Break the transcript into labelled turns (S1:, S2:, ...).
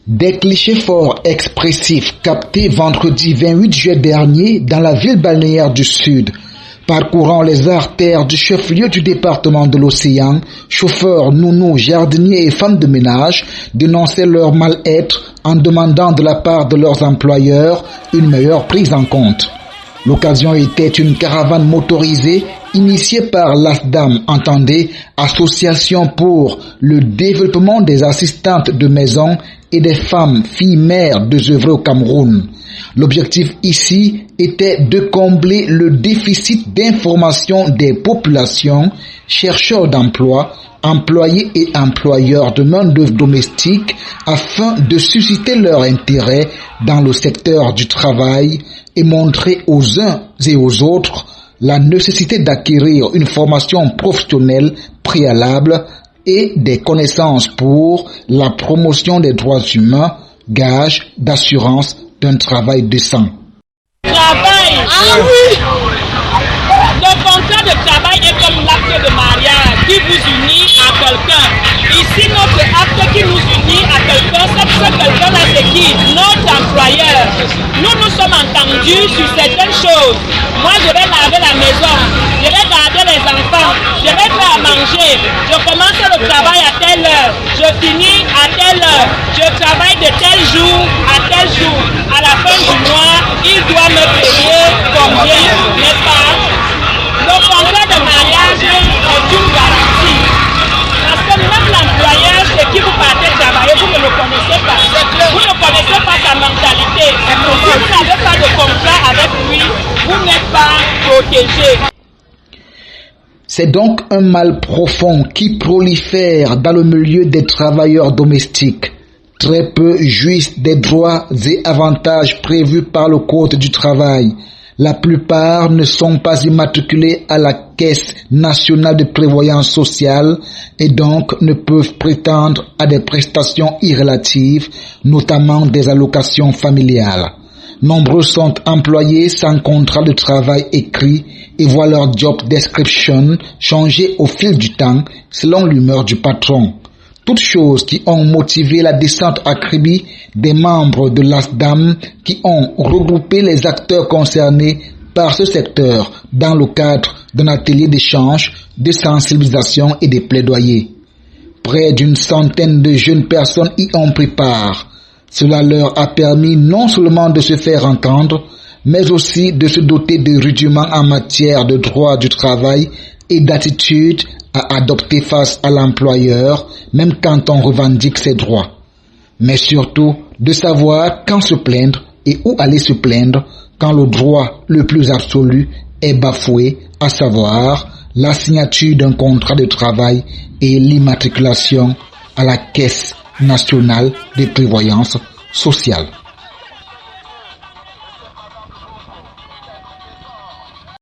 S1: Des clichés forts expressifs captés vendredi 28 juillet dernier dans la ville balnéaire du Sud. Parcourant les artères du chef-lieu du département de l'Océan, chauffeurs, nounous, jardiniers et femmes de ménage dénonçaient leur mal-être en demandant de la part de leurs employeurs une meilleure prise en compte. L'occasion était une caravane motorisée initiée par l'ASDAM, entendez, Association pour le développement des assistantes de maison et des femmes filles mères désœuvrées au Cameroun. L'objectif ici était de combler le déficit d'information des populations, chercheurs d'emploi, employés et employeurs de main-d'œuvre domestique afin de susciter leur intérêt dans le secteur du travail et montrer aux uns et aux autres la nécessité d'acquérir une formation professionnelle préalable et des connaissances pour la promotion des droits humains, gage d'assurance d'un travail décent.
S2: Travail. Ah oui. Le contrat de travail est comme l'acte de mariage qui vous unit à quelqu'un. Ici, notre acte qui nous unit à quelqu'un, c'est quelqu'un-là, c'est qui? Notre employeur. Nous sommes entendus sur certaines choses. Moi, je vais laver la maison, je vais garder les enfants, je vais faire à manger, je commence le travail à telle heure, je finis à telle heure, je travaille de tel jour à tel jour. À la fin du mois, il doit me payer combien, n'est-ce pas? Le contrat de mariage est une garantie. Parce que même l'employeur chez qui vous partez travailler, vous ne le connaissez pas. Vous ne connaissez pas sa mentalité. Si vous n'avez pas de contrat avec lui, vous n'êtes pas protégé.
S1: C'est donc un mal profond qui prolifère dans le milieu des travailleurs domestiques. Très peu jouissent des droits et avantages prévus par le Code du travail. La plupart ne sont pas immatriculés à la Caisse nationale de prévoyance sociale et donc ne peuvent prétendre à des prestations irrelatives, notamment des allocations familiales. Nombreux sont employés sans contrat de travail écrit et voient leur job description changer au fil du temps selon l'humeur du patron. Toutes choses qui ont motivé la descente à Kribi des membres de l'ASDAM qui ont regroupé les acteurs concernés par ce secteur dans le cadre d'un atelier d'échange, de sensibilisation et de plaidoyer. Près d'une centaine de jeunes personnes y ont pris part. Cela leur a permis non seulement de se faire entendre, mais aussi de se doter de rudiments en matière de droit du travail et d'attitude à adopter face à l'employeur, même quand on revendique ses droits. Mais surtout, de savoir quand se plaindre et où aller se plaindre quand le droit le plus absolu est bafoué, à savoir la signature d'un contrat de travail et l'immatriculation à la Caisse nationale de prévoyance sociale.